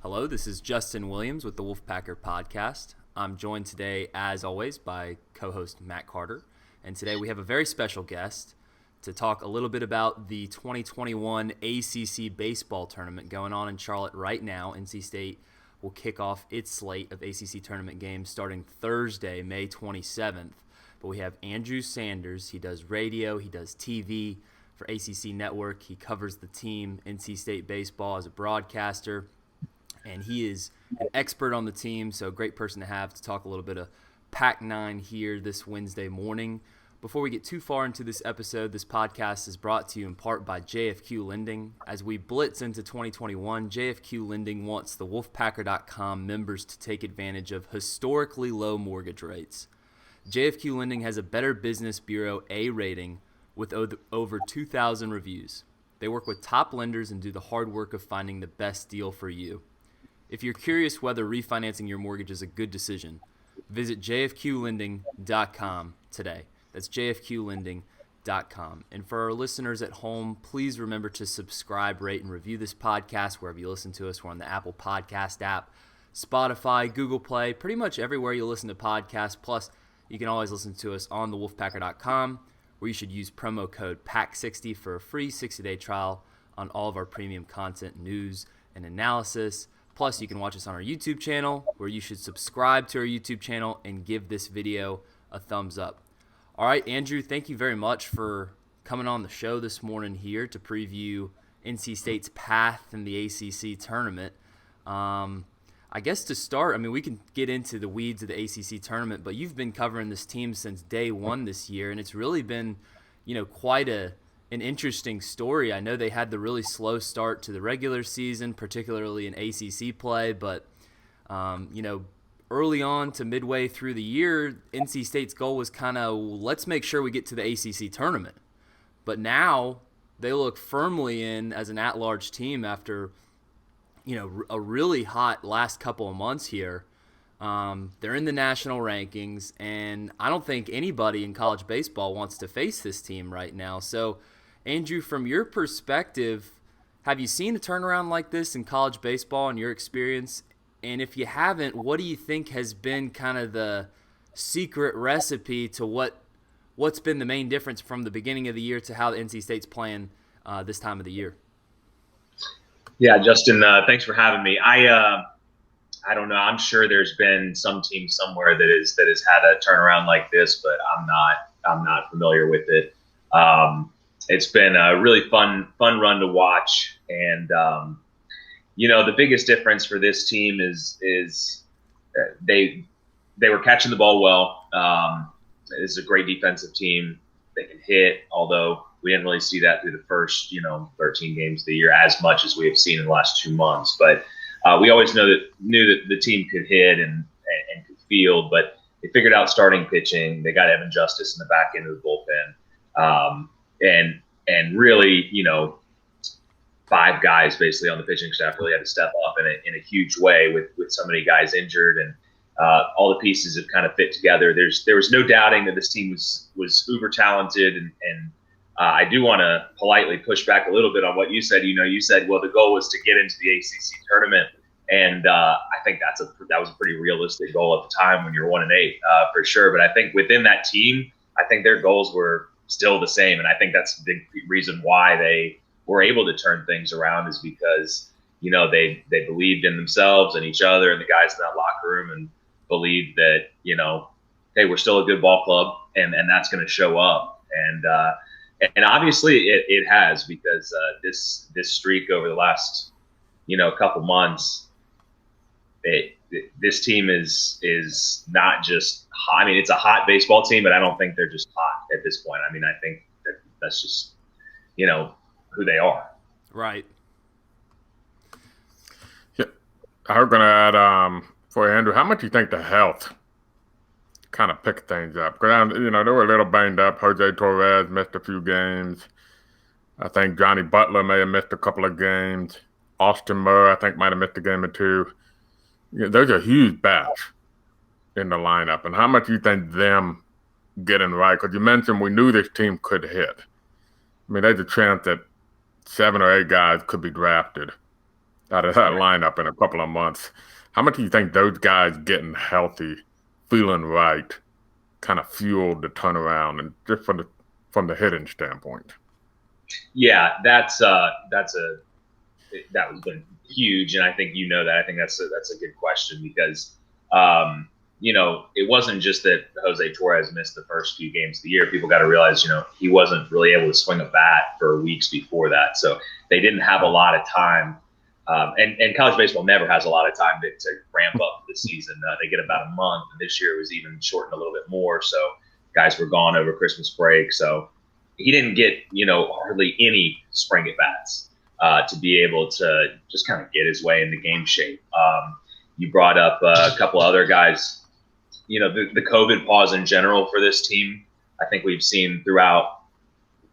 Hello, this is Justin Williams with the Wolfpacker Podcast. I'm joined today, as always, by co-host Matt Carter. And today we have a very special guest to talk a little bit about the 2021 ACC Baseball Tournament going on in Charlotte right now. NC State will kick off its slate of ACC tournament games starting Thursday, May 27th. But we have Andrew Sanders. He does radio, he does TV for ACC Network. He covers the team, NC State baseball, as a broadcaster. And he is an expert on the team, so a great person to have to talk a little bit of Pac-9 here this Wednesday morning. Before we get too far into this episode, this podcast is brought to you in part by JFQ Lending. As we blitz into 2021, JFQ Lending wants the Wolfpacker.com members to take advantage of historically low mortgage rates. JFQ Lending has a Better Business Bureau A rating with over 2,000 reviews. They work with top lenders and do the hard work of finding the best deal for you. If you're curious whether refinancing your mortgage is a good decision, visit jfqlending.com today. That's jfqlending.com. And for our listeners at home, please remember to subscribe, rate, and review this podcast wherever you listen to us. We're on the Apple Podcast app, Spotify, Google Play, pretty much everywhere you listen to podcasts. Plus, you can always listen to us on the wolfpacker.com, where you should use promo code PAC60 for a free 60-day trial on all of our premium content, news, and analysis. Plus, you can watch us on our YouTube channel, where you should subscribe to our YouTube channel and give this video a thumbs up. All right, Andrew, thank you very much for coming on the show this morning here to preview NC State's path in the ACC tournament. I guess to start, we can get into the weeds of the ACC tournament, but you've been covering this team since day one this year, and it's really been, quite an interesting story. I know they had the really slow start to the regular season, particularly in ACC play, but early on to midway through the year, NC State's goal was kind of, let's make sure we get to the ACC tournament. But now they look firmly in as an at-large team after, a really hot last couple of months here. They're in the national rankings, and I don't think anybody in college baseball wants to face this team right now. So, Andrew, from your perspective, have you seen a turnaround like this in college baseball in your experience? And if you haven't, what do you think has been kind of the secret recipe to what's been the main difference from the beginning of the year to how the NC State's playing this time of the year? Yeah, Justin, thanks for having me. I don't know. I'm sure there's been some team somewhere that has had a turnaround like this, but I'm not familiar with it. It's been a really fun run to watch, and the biggest difference for this team is they were catching the ball well. It's a great defensive team. They can hit, although we didn't really see that through the first 13 games of the year as much as we have seen in the last 2 months. But we always knew that the team could hit and could field, but they figured out starting pitching. They got Evan Justice in the back end of the bullpen, and really, 5 guys basically on the pitching staff really had to step up in a huge way with so many guys injured, and all the pieces have kind of fit together. There was no doubting that this team was uber talented, and I do want to politely push back a little bit on what you said. You said, well, the goal was to get into the ACC tournament, and I think that was a pretty realistic goal at the time when you're 1-8 for sure. But I think within that team, I think their goals were still the same, and I think that's the big reason why they were able to turn things around is because they believed in themselves and each other and the guys in that locker room, and believed that hey, we're still a good ball club, and that's going to show up. And obviously it has, because this streak over the last couple months, this team is not just hot. It's a hot baseball team, but I don't think they're just hot at this point. I think that's just who they are. Right. Yeah, I was going to add for Andrew, how much do you think the health kind of picked things up? Because they were a little banged up. Jose Torres missed a few games. I think Johnny Butler may have missed a couple of games. Austin Murr, I think, might have missed a game or two. There's a huge bats in the lineup. And how much do you think them getting right? Because you mentioned we knew this team could hit. There's a chance that 7 or 8 guys could be drafted out of that lineup in a couple of months. How much do you think those guys getting healthy, feeling right, kind of fueled the turnaround, and just from the hitting standpoint? Yeah, that was been huge, and I think that. I think that's a good question because it wasn't just that Jose Torres missed the first few games of the year. People got to realize, he wasn't really able to swing a bat for weeks before that, so they didn't have a lot of time. And college baseball never has a lot of time to ramp up the season. They get about a month, and this year it was even shortened a little bit more. So guys were gone over Christmas break, so he didn't get hardly any spring at bats to be able to just kind of get his way into game shape. You brought up a couple other guys. The COVID pause in general for this team, I think we've seen throughout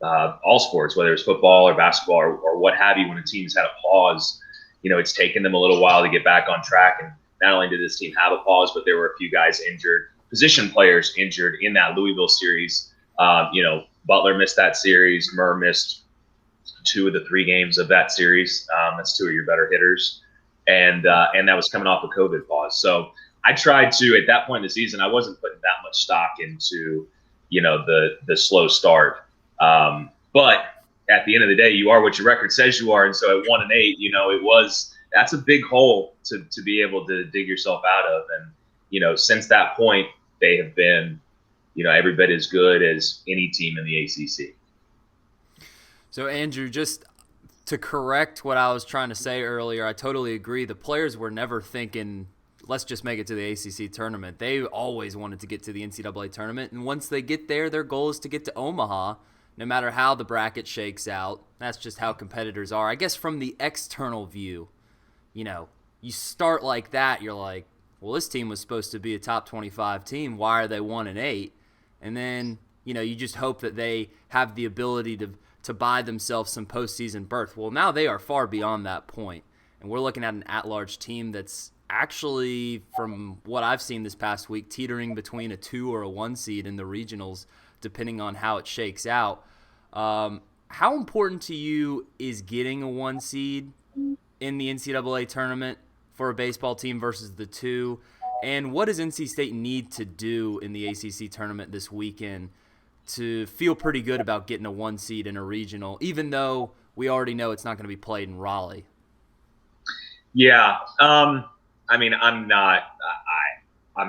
all sports, whether it's football or basketball or what have you. When a team's had a pause, it's taken them a little while to get back on track. And not only did this team have a pause, but there were a few guys injured, position players injured in that Louisville series. Butler missed that series. Murr missed 2 of the 3 games of that series. That's 2 of your better hitters. And that was coming off a COVID pause. So I tried to, at that point in the season, I wasn't putting that much stock into, the slow start. But at the end of the day, you are what your record says you are. And so at 1-8, that's a big hole to be able to dig yourself out of. And, since that point, they have been, every bit as good as any team in the ACC. So, Andrew, just to correct what I was trying to say earlier, I totally agree. The players were never thinking, let's just make it to the ACC tournament. They always wanted to get to the NCAA tournament. And once they get there, their goal is to get to Omaha, no matter how the bracket shakes out. That's just how competitors are. I guess from the external view, you start like that, you're like, well, this team was supposed to be a top 25 team. Why are they 1-8? And then, you just hope that they have the ability to buy themselves some postseason berth. Well, now they are far beyond that point. And we're looking at an at-large team that's actually, from what I've seen this past week, teetering between a 2 or a 1 seed in the regionals, depending on how it shakes out. How important to you is getting a 1 seed in the NCAA tournament for a baseball team versus the 2? And what does NC State need to do in the ACC tournament this weekend to feel pretty good about getting a 1 seed in a regional, even though we already know it's not going to be played in Raleigh? Yeah. I'm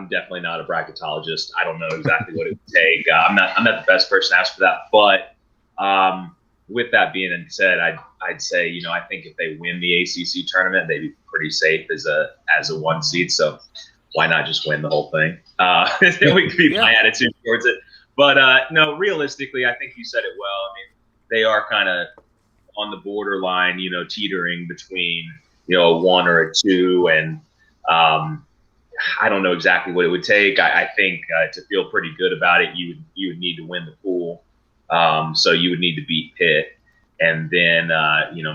definitely not a bracketologist. I don't know exactly what it would take. I'm not the best person to ask for that. But with that being said, I'd say, I think if they win the ACC tournament, they'd be pretty safe as a 1 seed. So why not just win the whole thing? That would be my attitude towards it. But no, realistically, I think you said it well. They are kind of on the borderline, teetering between, a 1 or a 2, and I don't know exactly what it would take. I think to feel pretty good about it, you would need to win the pool. So you would need to beat Pitt, and then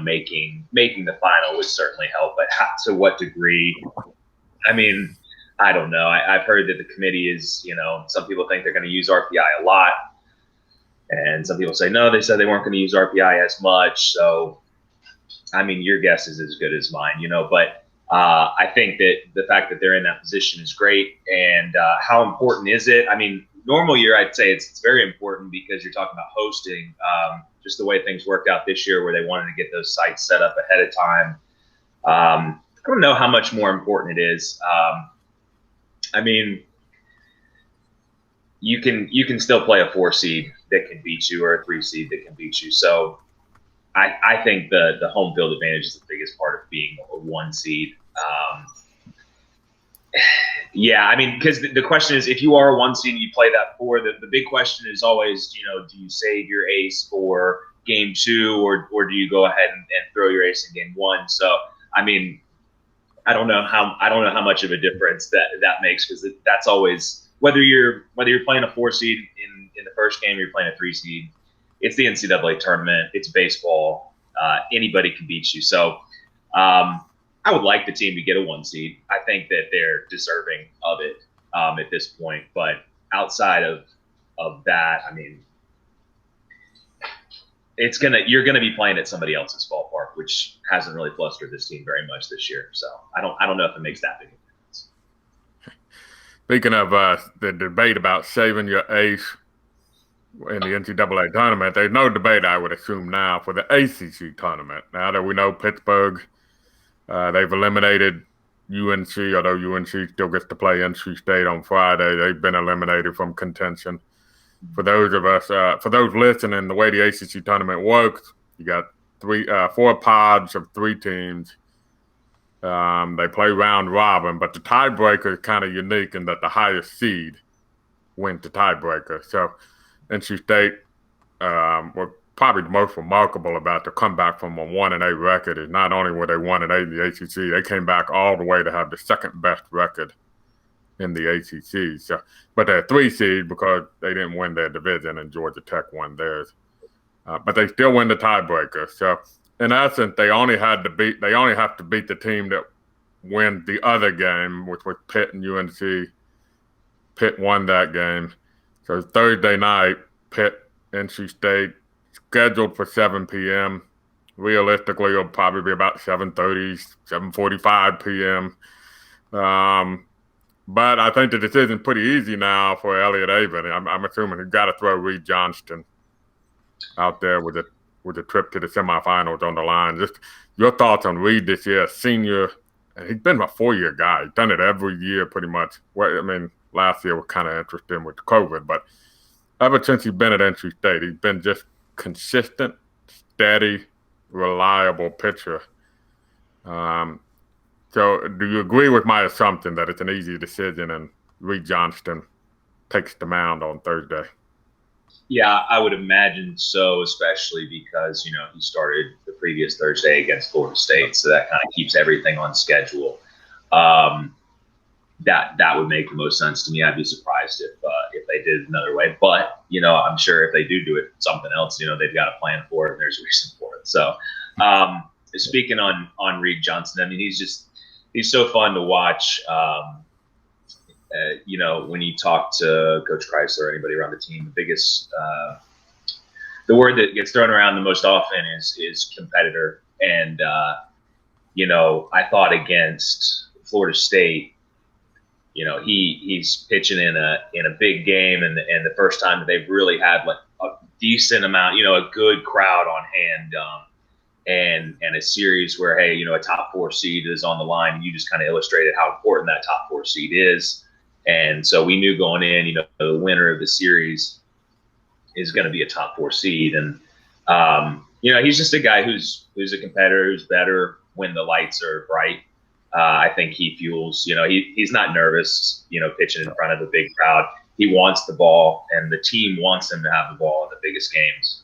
making the final would certainly help. But to what degree? I don't know. I've heard that the committee is, some people think they're going to use RPI a lot, and some people say no. They said they weren't going to use RPI as much. So, your guess is as good as mine, But I think that the fact that they're in that position is great. And how important is it? Normal year, I'd say it's very important because you're talking about hosting. Just the way things worked out this year, where they wanted to get those sites set up ahead of time. I don't know how much more important it is. You can still play a 4 seed that can beat you, or a 3 seed that can beat you. So I think the home field advantage is the biggest part of being a 1 seed. Because the question is, if you are a 1 seed and you play that 4, the big question is always, do you save your ace for game 2, or do you go ahead and throw your ace in game 1? So, I don't know how much of a difference that makes, because that's always, whether you're playing a 4 seed in the first game or you're playing a 3 seed, it's the NCAA tournament, it's baseball, anybody can beat you. So I would like the team to get a 1 seed. I think that they're deserving of it at this point. But outside of that, you're gonna be playing at somebody else's ballpark which hasn't really flustered this team very much this year. So I don't know if it makes that big a difference. Speaking of the debate about saving your ace in the NCAA tournament, there's no debate, I would assume now, for the ACC tournament. Now that we know Pittsburgh, they've eliminated UNC, although UNC still gets to play NC State on Friday. They've been eliminated from contention. For those of us, for those listening, the way the ACC tournament works, you got 4 pods of 3 teams. They play round robin, but the tiebreaker is kind of unique in that the highest seed wins the tiebreaker. So NC State, what probably the most remarkable about the comeback from a 1-8 record is not only were they 1-8 in the ACC, they came back all the way to have the second best record in the ACC. So, but they're 3 seed because they didn't win their division and Georgia Tech won theirs. But they still win the tiebreaker. So in essence, they only have to beat the team that wins the other game, which was Pitt and UNC. Pitt won that game. So Thursday night, Pitt, NC State, scheduled for 7 p.m. Realistically, it'll probably be about 7:30, 7:45 p.m. But I think the decision's pretty easy now for Elliott Avon. I'm assuming he's got to throw Reed Johnston out there with a trip to the semifinals on the line. Just your thoughts on Reed this year, senior. He's been a 4-year guy. He's done it every year pretty much. Well, I mean, last year was kind of interesting with COVID, but ever since he's been at NC State, he's been just consistent, steady, reliable pitcher. So do you agree with my assumption that it's an easy decision and Reed Johnston takes the mound on Thursday? Yeah, I would imagine so, especially because, he started the previous Thursday against Florida State. So that kind of keeps everything on schedule. That would make the most sense to me. I'd be surprised if they did it another way. But, I'm sure if they do it something else, they've got a plan for it and there's a reason for it. So speaking on Reed Johnson, I mean, he's so fun to watch. When you talk to Coach Chrysler or anybody around the team, the biggest, the word that gets thrown around the most often is competitor. And, I thought against Florida State, he's pitching in a big game, and the first time that they've really had like a decent amount, a good crowd on hand, and a series where, hey, a top 4 seed is on the line, and you just kind of illustrated how important that top 4 seed is. And so we knew going in, the winner of the series is going to be a top 4 seed. And, he's just a guy who's a competitor, who's better when the lights are bright. I think he fuels, he's not nervous, pitching in front of a big crowd. He wants the ball, and the team wants him to have the ball in the biggest games.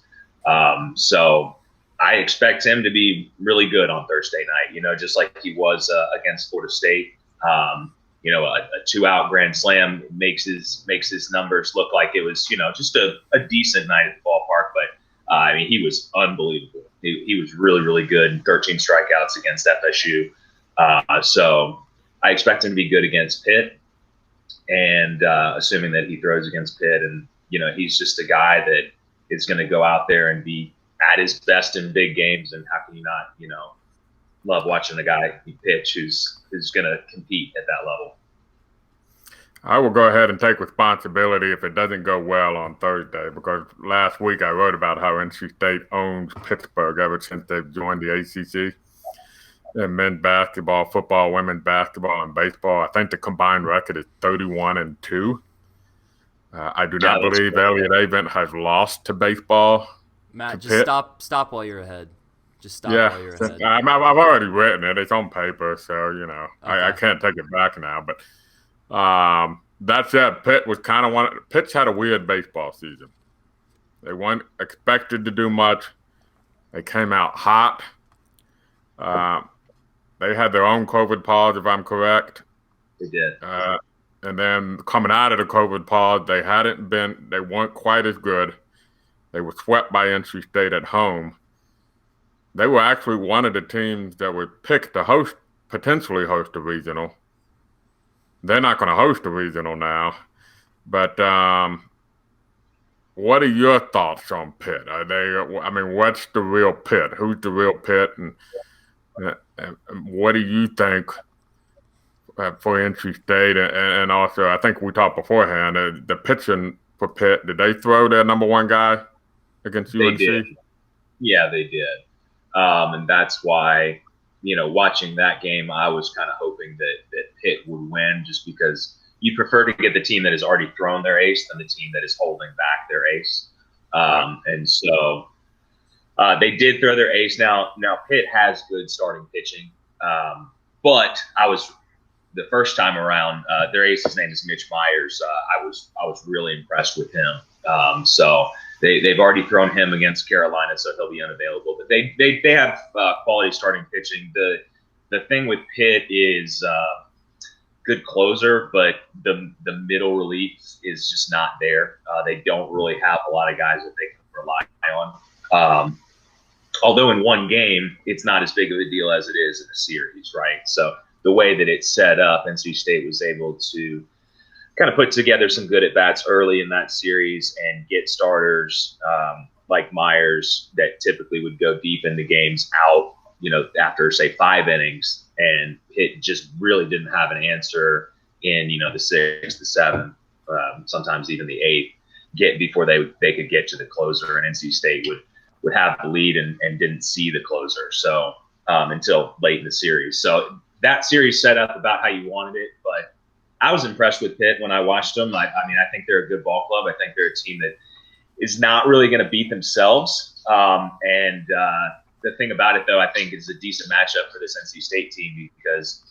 So I expect him to be really good on Thursday night, just like he was against Florida State. A 2-out grand slam makes his numbers look like it was, just a decent night at the ballpark. But he was unbelievable. He was really, really good. 13 strikeouts against FSU. So I expect him to be good against Pitt, and assuming that he throws against Pitt, and he's just a guy that is going to go out there and be at his best in big games. And how can you not, love watching a guy pitch who's going to compete at that level? I will go ahead and take responsibility if it doesn't go well on Thursday, because last week I wrote about how NC State owns Pittsburgh ever since they've joined the ACC. In men's basketball, football, women's basketball, and baseball, I think the combined record is 31-2. I do not believe Elliott Avon has lost to baseball. Matt, just stop while you're ahead. Just stop while you're ahead. I've already written it. It's on paper, so okay. I can't take it back now. But that said, Pitt was kind of Pitt's had a weird baseball season. They weren't expected to do much. They came out hot. They had their own COVID pause, if I'm correct. They did. And then coming out of the COVID pause, they weren't quite as good. They were swept by NC State at home. They were actually one of the teams that were picked to potentially host a regional. They're not going to host a regional now. But What are your thoughts on Pitt? Are they? I mean, what's the real Pitt? Who's the real Pitt? And what do you think for NC State? And also, I think we talked beforehand. The pitching for Pitt, did they throw their number one guy against They UNC? did. Yeah, they did. And that's why, watching that game, I was kind of hoping that Pitt would win, just because you prefer to get the team that has already thrown their ace than the team that is holding back their ace. And so they did throw their ace. Now Pitt has good starting pitching, but the first time around, their ace's name is Mitch Myers. I was really impressed with him. So they've already thrown him against Carolina, so he'll be unavailable. But they have quality starting pitching. The thing with Pitt is good closer, but the middle relief is just not there. They don't really have a lot of guys that they can rely on. Although in one game, it's not as big of a deal as it is in a series, right? So the way that it's set up, NC State was able to kind of put together some good at-bats early in that series and get starters like Myers that typically would go deep into games out, after, say, 5 innings. And Pitt just really didn't have an answer in, the 6th, the 7th, sometimes even the 8th, before they could get to the closer. And NC State would have the lead and didn't see the closer until late in the series. So that series set up about how you wanted it, but I was impressed with Pitt when I watched them. I think they're a good ball club. I think they're a team that is not really going to beat themselves. The thing about it, though, I think is a decent matchup for this NC State team, because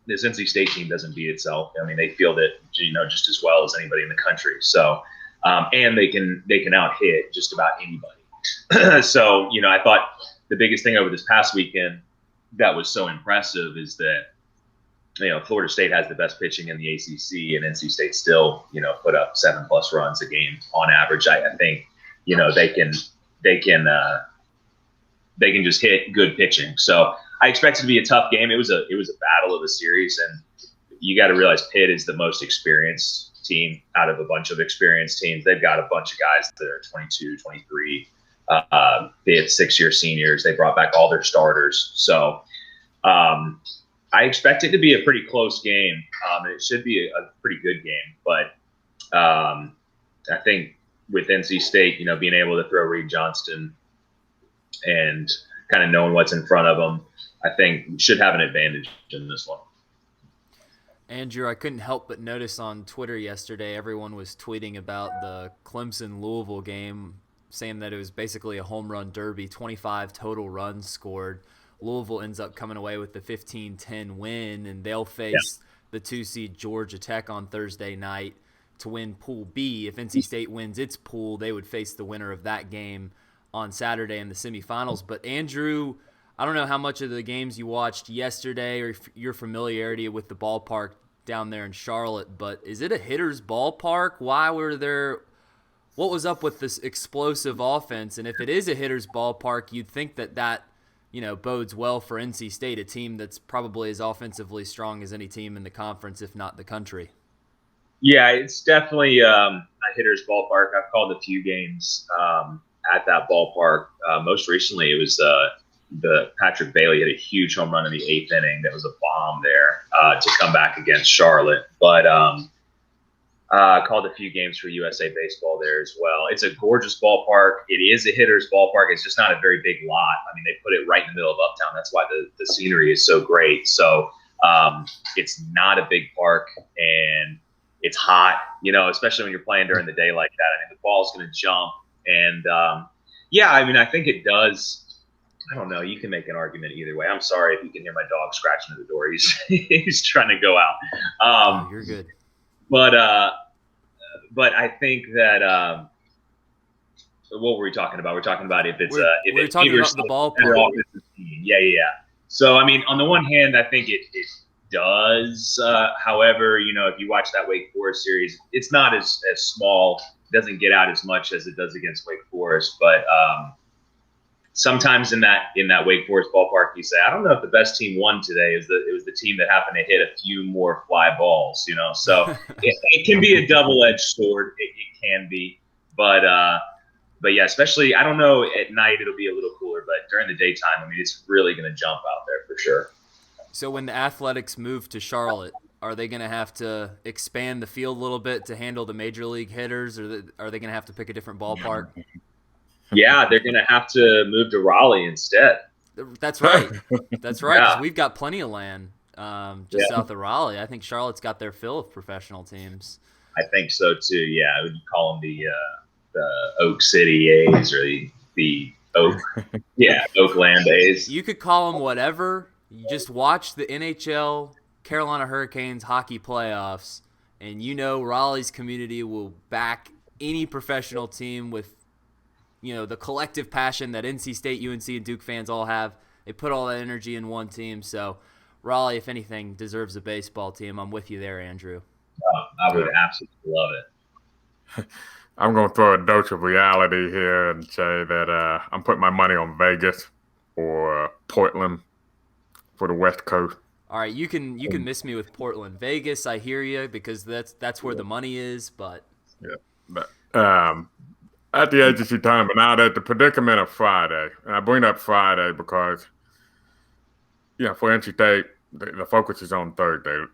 this NC State team doesn't beat itself. They field it, just as well as anybody in the country. So, and they can out-hit just about anybody. So, I thought the biggest thing over this past weekend that was so impressive is that, Florida State has the best pitching in the ACC, and NC State still, put up 7+ runs a game on average. I think, they can just hit good pitching. So I expect it to be a tough game. It was a battle of a series, and you got to realize Pitt is the most experienced team out of a bunch of experienced teams. They've got a bunch of guys that are 22, 23, 5th, 6-year seniors. They brought back all their starters. So I expect it to be a pretty close game. And it should be a pretty good game. But I think with NC State, being able to throw Reed Johnston and kind of knowing what's in front of them, I think we should have an advantage in this one. Andrew, I couldn't help but notice on Twitter yesterday, everyone was tweeting about the Clemson-Louisville game, saying that it was basically a home run derby, 25 total runs scored. Louisville ends up coming away with the 15-10 win, and they'll face the 2-seed Georgia Tech on Thursday night to win Pool B. If NC State wins its pool, they would face the winner of that game on Saturday in the semifinals. But Andrew, I don't know how much of the games you watched yesterday or your familiarity with the ballpark down there in Charlotte, but is it a hitter's ballpark? What was up with this explosive offense? And if it is a hitter's ballpark, you'd think that bodes well for NC State, a team that's probably as offensively strong as any team in the conference, if not the country. Yeah, it's definitely a hitter's ballpark. I've called a few games at that ballpark. Most recently, it was the Patrick Bailey hit a huge home run in the 8th inning. That was a bomb there to come back against Charlotte. But called a few games for USA Baseball there as well. It's a gorgeous ballpark. It is a hitter's ballpark. It's just not a very big lot. They put it right in the middle of Uptown. That's why the scenery is so great. So it's not a big park, and it's hot, especially when you're playing during the day like that. The ball's going to jump. And, I think it does. I don't know. You can make an argument either way. I'm sorry if you can hear my dog scratching at the door. He's trying to go out. You're good. But I think that what were we talking about? We're talking about if it's we're talking about the ballpark. Yeah. So on the one hand, I think it does. However, if you watch that Wake Forest series, it's not as small. It doesn't get out as much as it does against Wake Forest. But sometimes in that Wake Forest ballpark, you say, I don't know if the best team won today. It was the team that happened to hit a few more fly balls. So it can be a double-edged sword. It can be. But yeah, especially, I don't know, at night it'll be a little cooler, but during the daytime, I mean, it's really going to jump out there for sure. So when the Athletics move to Charlotte, are they going to have to expand the field a little bit to handle the major league hitters, or are they going to have to pick a different ballpark? Yeah, they're going to have to move to Raleigh instead. That's right. That's right, because Yeah. we've got plenty of land just south of Raleigh. I think Charlotte's got their fill of professional teams. I think so too. Yeah, would you call them the Oak City A's or the Oak? Yeah, Oakland A's. You could call them whatever. You just watch the NHL Carolina Hurricanes hockey playoffs, and you know Raleigh's community will back any professional team with, the collective passion that NC State, UNC, and Duke fans all have. They put all that energy in one team. So Raleigh, if anything, deserves a baseball team. I'm with you there, Andrew. I would absolutely love it. I'm going to throw a dose of reality here and say that I'm putting my money on Vegas or Portland for the West Coast. All right, you can miss me with Portland. Vegas, I hear you, because that's where the money is, but But at the ACC tournament, now that the predicament of Friday, and I bring up Friday because, for NC State, the focus is on Thursday.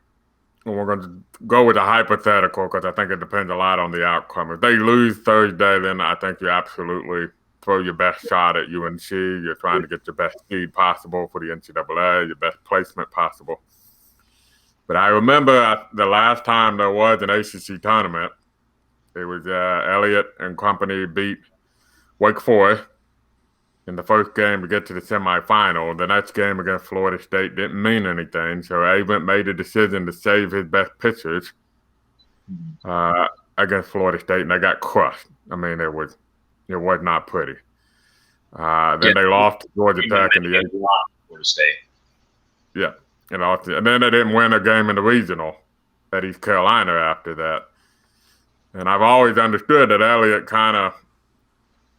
And we're going to go with a hypothetical because I think it depends a lot on the outcome. If they lose Thursday, then I think you absolutely throw your best shot at UNC. You're trying to get your best seed possible for the NCAA, your best placement possible. But I remember the last time there was an ACC tournament, it was Elliott and company beat Wake Forest in the first game to get to the semifinal. The next game against Florida State didn't mean anything, so Avent made a decision to save his best pitchers against Florida State, and they got crushed. I mean, it was not pretty. Then they lost to Georgia Tech in the eighth. Florida State. Yeah, and then they didn't win a game in the regional at East Carolina after that. And I've always understood that Elliott kind of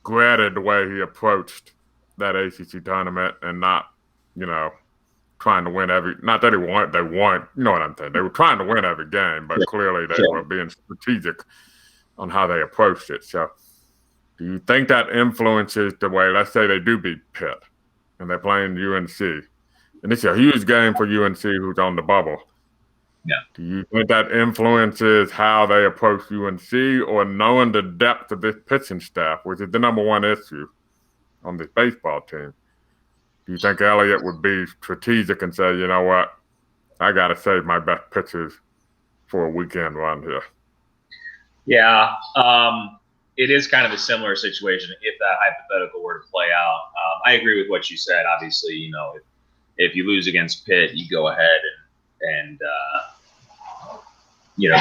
regretted the way he approached that ACC tournament and not, trying to win not that they won, you know what I'm saying? They were trying to win every game, but clearly they were being strategic on how they approached it. So do you think that influences the way, let's say they do beat Pitt and they're playing UNC, and it's a huge game for UNC who's on the bubble. Yeah. Do you think that influences how they approach UNC, or knowing the depth of this pitching staff, which is the number one issue on this baseball team? Do you think Elliott would be strategic and say, you know what, I got to save my best pitchers for a weekend run here? Yeah, it is kind of a similar situation if that hypothetical were to play out. I agree with what you said. Obviously, if you lose against Pitt, you go ahead and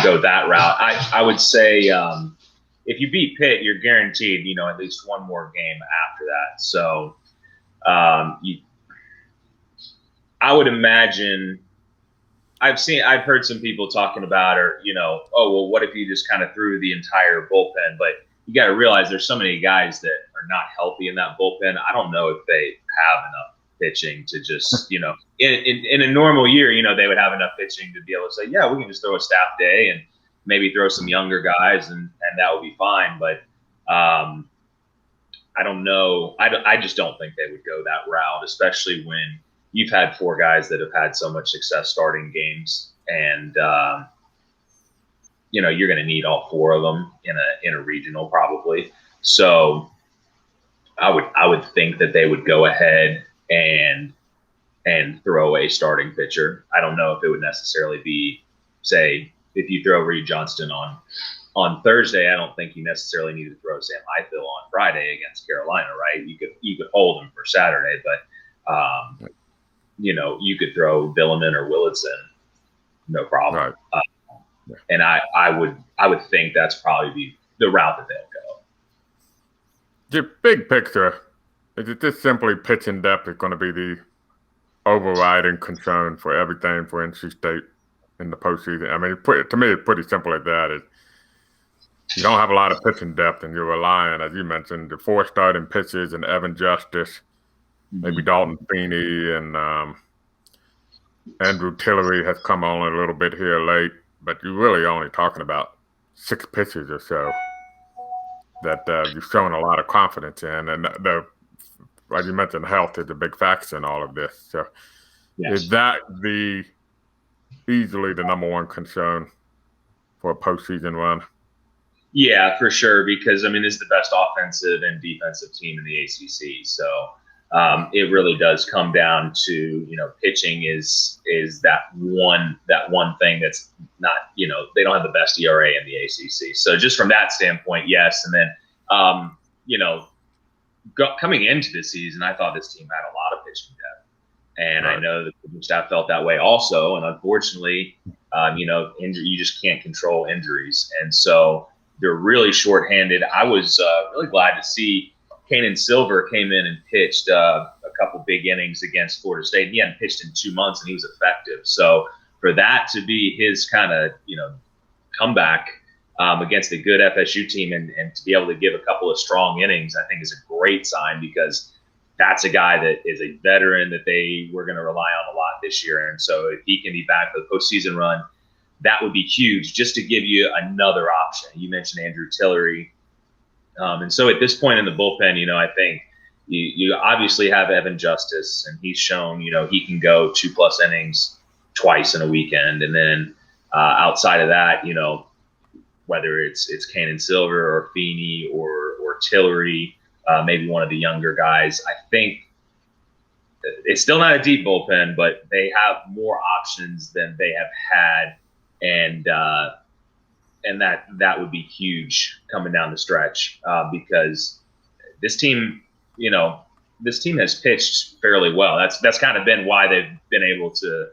go that route. I would say if you beat Pitt, you're guaranteed, at least one more game after that. So I would imagine I've heard some people talking about, what if you just kind of threw the entire bullpen? But you got to realize there's so many guys that are not healthy in that bullpen. I don't know if they have enough pitching to just, in a normal year, they would have enough pitching to be able to say, yeah, we can just throw a staff day and maybe throw some younger guys and that would be fine. But I don't know. I just don't think they would go that route, especially when you've had four guys that have had so much success starting games, and you're going to need all four of them in a regional probably. So I would think that they would go ahead and throw a starting pitcher. I don't know if it would necessarily be, say, if you throw Reed Johnston on Thursday, I don't think you necessarily need to throw Sam Highfield on Friday against Carolina, right? You could hold him for Saturday, but you could throw Billiman or Willitson, no problem. Right. And I would think that's probably the route that they'll go. The big picture, is it just simply pitching depth is going to be the overriding concern for everything for NC State in the postseason? I mean, to me, it's pretty simple as that. You don't have a lot of pitching depth, and you're relying, as you mentioned, the four starting pitchers and Evan Justice, maybe Dalton Feeney, and Andrew Tillery has come on a little bit here late, but you're really only talking about six pitchers or so. that you've shown a lot of confidence in. And like you mentioned, health is a big factor in all of this. So is that easily the number one concern for a postseason run? Yeah, for sure. Because it's the best offensive and defensive team in the ACC. So it really does come down to pitching is that one thing that's not they don't have the best ERA in the ACC. So just from that standpoint, yes. And then coming into this season, I thought this team had a lot of pitching depth, and right. I know the coaching staff felt that way also. And unfortunately, you just can't control injuries, and so they're really shorthanded. I was really glad to see Kanan Silver came in and pitched a couple big innings against Florida State. He hadn't pitched in 2 months, and he was effective. So for that to be his kind of comeback against a good FSU team and to be able to give a couple of strong innings, I think is a great sign, because that's a guy that is a veteran that they were going to rely on a lot this year. And so if he can be back for the postseason run, that would be huge, just to give you another option. You mentioned Andrew Tillery. And so at this point in the bullpen, I think you obviously have Evan Justice, and he's shown, he can go 2+ innings twice in a weekend. And then outside of that, whether it's Kanan Silver or Feeney or Tillery, maybe one of the younger guys, I think it's still not a deep bullpen, but they have more options than they have had. And that would be huge coming down the stretch, because this team has pitched fairly well. That's kind of been why they've been able to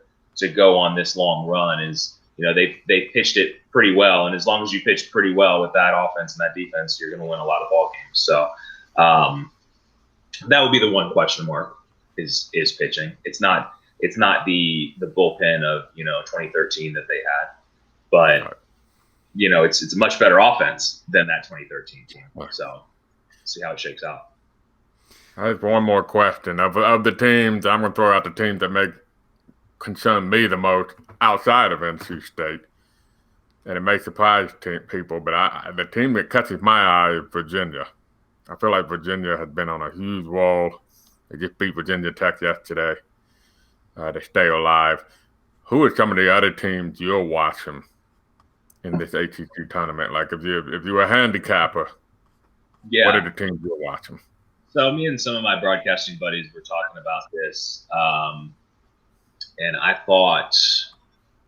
go on this long run. Is they pitched it pretty well, and as long as you pitch pretty well with that offense and that defense, you're going to win a lot of ball games. So that would be the one question mark is pitching. It's not the bullpen of 2013 that they had. But, it's a much better offense than that 2013 team. So, see how it shakes out. I have one more question. Of the teams, I'm going to throw out the teams that concern me the most outside of NC State. And it may surprise people, but the team that catches my eye is Virginia. I feel like Virginia has been on a huge roll. They just beat Virginia Tech yesterday to stay alive. Who are some of the other teams you're watching in this ACC tournament? Like if you're a handicapper, what are the teams you're watching? So me and some of my broadcasting buddies were talking about this, and I thought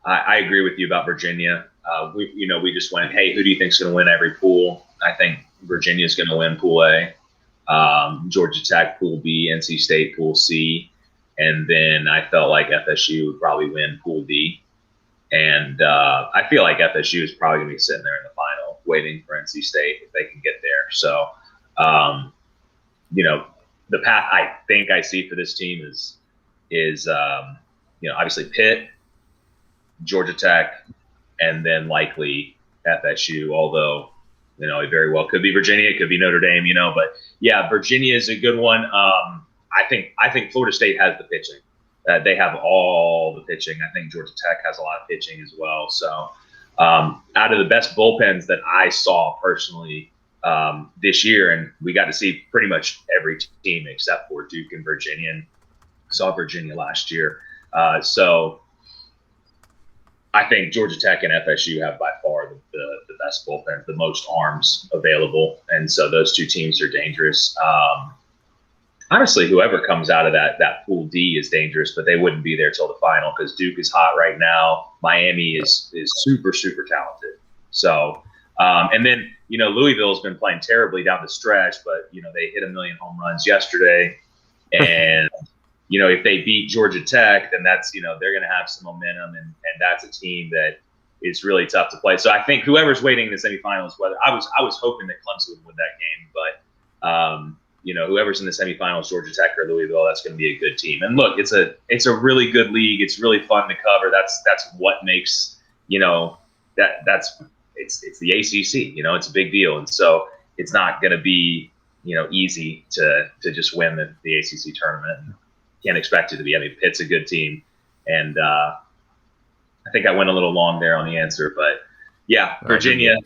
I agree with you about Virginia. We just went, hey, who do you think's going to win every pool? I think Virginia's going to win Pool A, Georgia Tech Pool B, NC State Pool C. And then I felt like FSU would probably win Pool D. And I feel like FSU is probably going to be sitting there in the final waiting for NC State if they can get there. So, the path I think I see for this team is obviously Pitt, Georgia Tech, and then likely FSU, although, it very well could be Virginia, it could be Notre Dame, but yeah, Virginia is a good one. I think Florida State has the pitching. They have all the pitching. I think Georgia Tech has a lot of pitching as well. So out of the best bullpens that I saw personally this year, and we got to see pretty much every team except for Duke and Virginia, and saw Virginia last year. So I think Georgia Tech and FSU have by far the best bullpen, the most arms available. And so those two teams are dangerous. Honestly, whoever comes out of that Pool D is dangerous, but they wouldn't be there till the final because Duke is hot right now. Miami is super, super talented. So, and then, Louisville's been playing terribly down the stretch, but, they hit 1 million home runs yesterday. And, if they beat Georgia Tech, then that's, they're going to have some momentum, and that's a team that is really tough to play. So I think whoever's waiting in the semifinals, whether I was hoping that Clemson would win that game, but, whoever's in the semifinals, Georgia Tech or Louisville, that's going to be a good team. And look, it's a really good league. It's really fun to cover. That's what makes, it's the ACC, it's a big deal. And so it's not going to be, easy to just win the ACC tournament. Can't expect it to be. I mean, Pitt's a good team. And I think I went a little long there on the answer, but yeah, Virginia,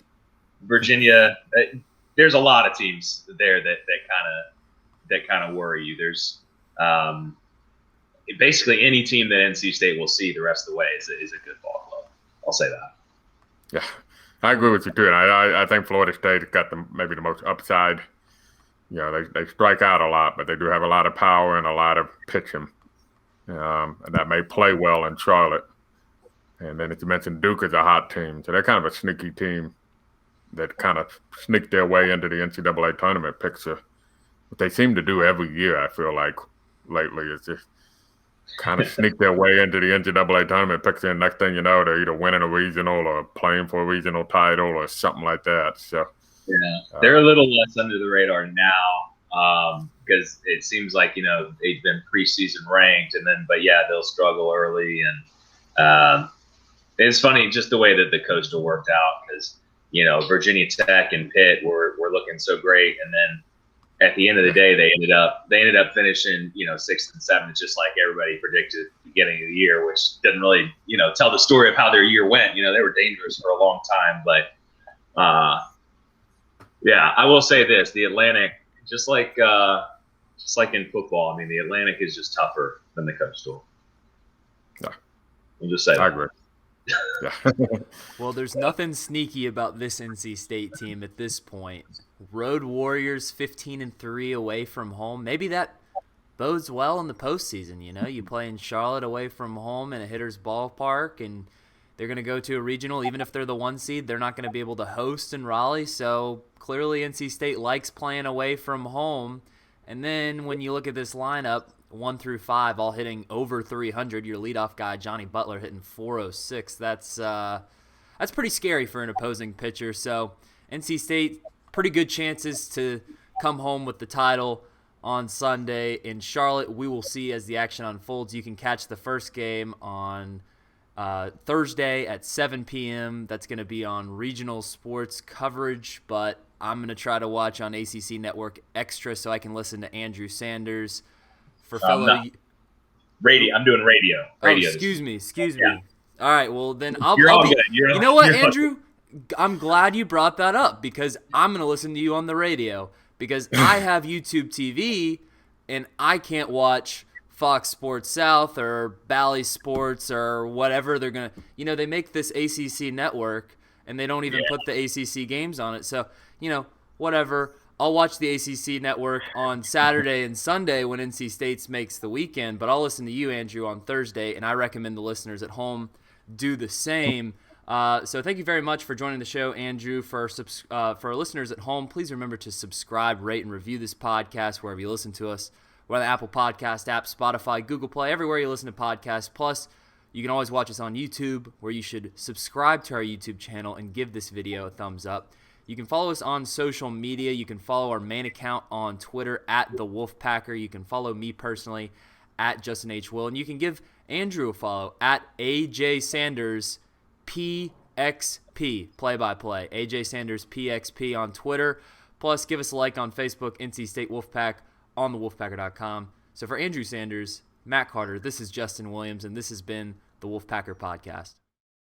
there's a lot of teams there that kind of worry you. There's basically any team that NC State will see the rest of the way is a good ball club. I'll say that. Yeah, I agree with you too. And I think Florida State has got maybe the most upside. You know, they strike out a lot, but they do have a lot of power and a lot of pitching. And that may play well in Charlotte. And then, as you mentioned, Duke is a hot team. So they're kind of a sneaky team that kind of sneaked their way into the NCAA tournament picture. What they seem to do every year, I feel like, lately, is just kind of sneak their way into the NCAA tournament picture. And next thing you know, they're either winning a regional or playing for a regional title or something like that. So yeah, they're a little less under the radar now because it seems like, they've been preseason ranked, but they'll struggle early. And it's funny just the way that the Coastal worked out because, Virginia Tech and Pitt were looking so great. And then at the end of the day, they ended up finishing, 6th and 7th, just like everybody predicted at the beginning of the year, which doesn't really, tell the story of how their year went. They were dangerous for a long time, but I will say this: the Atlantic, just like in football, I mean, the Atlantic is just tougher than the Coastal. Yeah, I'll just say I that. agree. Yeah. Well, there's nothing sneaky about this NC State team at this point. Road Warriors 15-3 away from home. Maybe that bodes well in the postseason. You play in Charlotte away from home in a hitter's ballpark, and they're going to go to a regional. Even if they're the 1 seed, they're not going to be able to host in Raleigh. So clearly NC State likes playing away from home. And then when you look at this lineup, 1 through 5, all hitting over 300. Your leadoff guy, Johnny Butler, hitting 406. That's pretty scary for an opposing pitcher. So NC State, pretty good chances to come home with the title on Sunday in Charlotte. We will see as the action unfolds. You can catch the first game on Thursday at 7 p.m. That's going to be on regional sports coverage, but I'm going to try to watch on ACC Network Extra so I can listen to Andrew Sanders. For fellow radio, I'm doing radio. Oh, excuse me. All right, well then I'll You're be. all good. You know what, Andrew? I'm glad you brought that up because I'm gonna listen to you on the radio because I have YouTube TV and I can't watch Fox Sports South or Bally Sports or whatever they're gonna. They make this ACC network and they don't even put the ACC games on it. So whatever. I'll watch the ACC network on Saturday and Sunday when NC State makes the weekend, but I'll listen to you, Andrew, on Thursday, and I recommend the listeners at home do the same. So thank you very much for joining the show, Andrew. For our listeners at home, please remember to subscribe, rate, and review this podcast wherever you listen to us. We're on the Apple Podcast app, Spotify, Google Play, everywhere you listen to podcasts. Plus, you can always watch us on YouTube, where you should subscribe to our YouTube channel and give this video a thumbs up. You can follow us on social media. You can follow our main account on Twitter at the Wolfpacker. You can follow me personally at Justin H. Will. And you can give Andrew a follow at AJ Sanders PXP, play-by-play. AJ Sanders PXP on Twitter. Plus, give us a like on Facebook, NC State Wolfpack, on thewolfpacker.com. So for Andrew Sanders, Matt Carter, this is Justin Williams, and this has been the Wolfpacker Podcast.